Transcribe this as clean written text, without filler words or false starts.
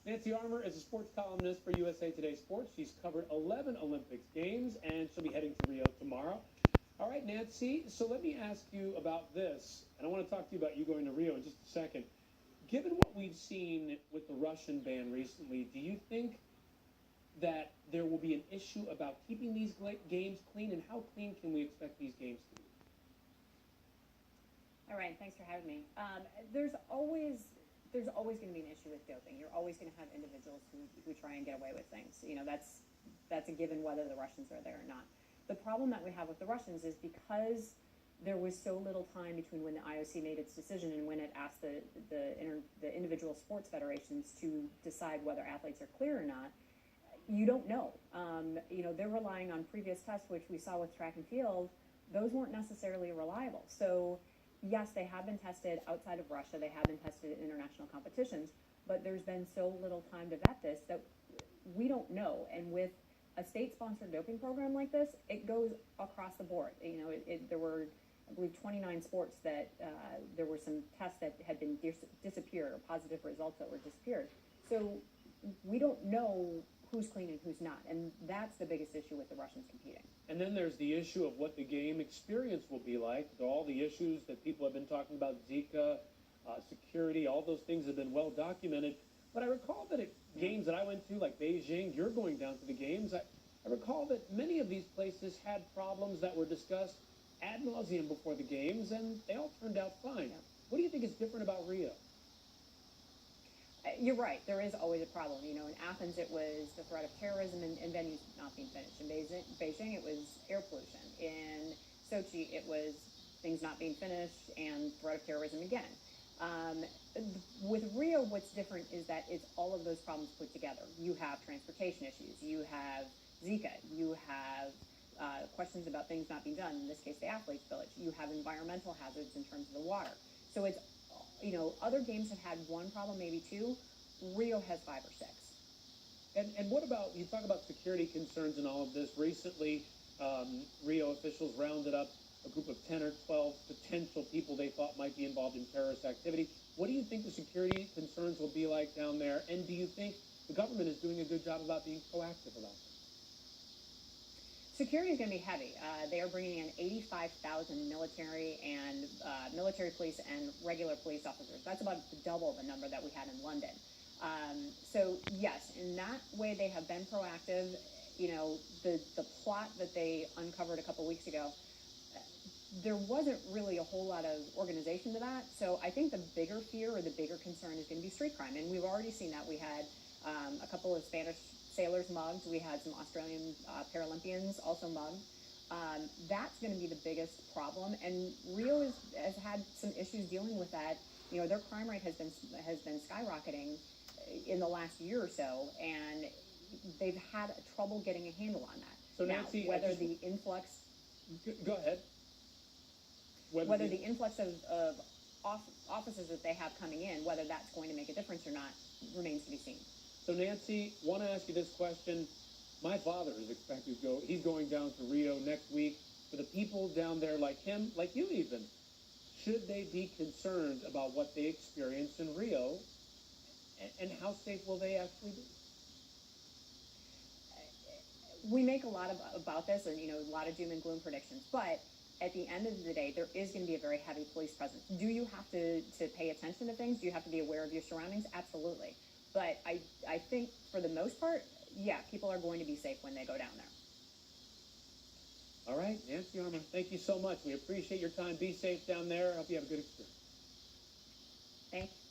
Nancy Armour is a sports columnist for USA Today Sports. She's covered 11 Olympics games, and she'll be heading to Rio tomorrow. All right, Nancy, so let me ask you about this, and I want to talk to you about you going to Rio in just a second. Given what we've seen with the Russian ban recently, do you think that there will be an issue about keeping these games clean, and how clean can we expect these games to be? All right, thanks for having me. There's always going to be an issue with doping. You're always going to have individuals who try and get away with things. That's a given whether the Russians are there or not. The problem that we have with the Russians is because there was so little time between when the IOC made its decision and when it asked the individual sports federations to decide whether athletes are clear or not. You don't know. They're relying on previous tests, which we saw with track and field. Those weren't necessarily reliable. So yes, they have been tested outside of Russia. They have been tested in international competitions, but there's been so little time to vet this that we don't know. And with a state-sponsored doping program like this, it goes across the board. There were, I believe, 29 sports that there were some tests that had been disappeared, or positive results that were disappeared. So we don't know who's clean and who's not, and that's the biggest issue with the Russians competing. And then there's the issue of what the game experience will be like. All the issues that people have been talking about, Zika, security, all those things have been well documented. But I recall that at games that I went to, like Beijing, you're going down to the games, I recall that many of these places had problems that were discussed ad nauseum before the games, and they all turned out fine. Yeah. What do you think is different about Rio? You're right. There is always a problem. In Athens, it was the threat of terrorism and venues not being finished. In Beijing, it was air pollution. In Sochi, it was things not being finished and threat of terrorism again. With Rio, what's different is that it's all of those problems put together. You have transportation issues. You have Zika. You have questions about things not being done. In this case, the athletes' village. You have environmental hazards in terms of the water. So it's other games have had one problem, maybe two. Rio has 5 or 6. And what about, you talk about security concerns and all of this. Recently, Rio officials rounded up a group of 10 or 12 potential people they thought might be involved in terrorist activity. What do you think the security concerns will be like down there? And do you think the government is doing a good job about being proactive about them? Security is going to be heavy. They are bringing in 85,000 military police and regular police officers. That's about double the number that we had in London. So yes, in that way they have been proactive. The plot that they uncovered a couple weeks ago, there wasn't really a whole lot of organization to that. So I think the bigger fear or the bigger concern is going to be street crime. And we've already seen that. We had a couple of Spanish sailors mugged. We had some Australian Paralympians also mugged. That's going to be the biggest problem. And Rio has had some issues dealing with that. Their crime rate has been skyrocketing in the last year or so, and they've had trouble getting a handle on that. So Nancy, now, whether the influx... Go ahead. Whether the influx of officers that they have coming in, whether that's going to make a difference or not, remains to be seen. So Nancy, want to ask you this question. My father is expected to go. He's going down to Rio next week. For the people down there like him, like you even, should they be concerned about what they experienced in Rio, and how safe will they actually be? We make a lot about this, and a lot of doom and gloom predictions, but at the end of the day, there is going to be a very heavy police presence. Do you have to pay attention to things? Do you have to be aware of your surroundings? Absolutely. But I think for the most part, yeah, people are going to be safe when they go down there. All right, Nancy Armour, thank you so much. We appreciate your time. Be safe down there. I hope you have a good experience. Thank you.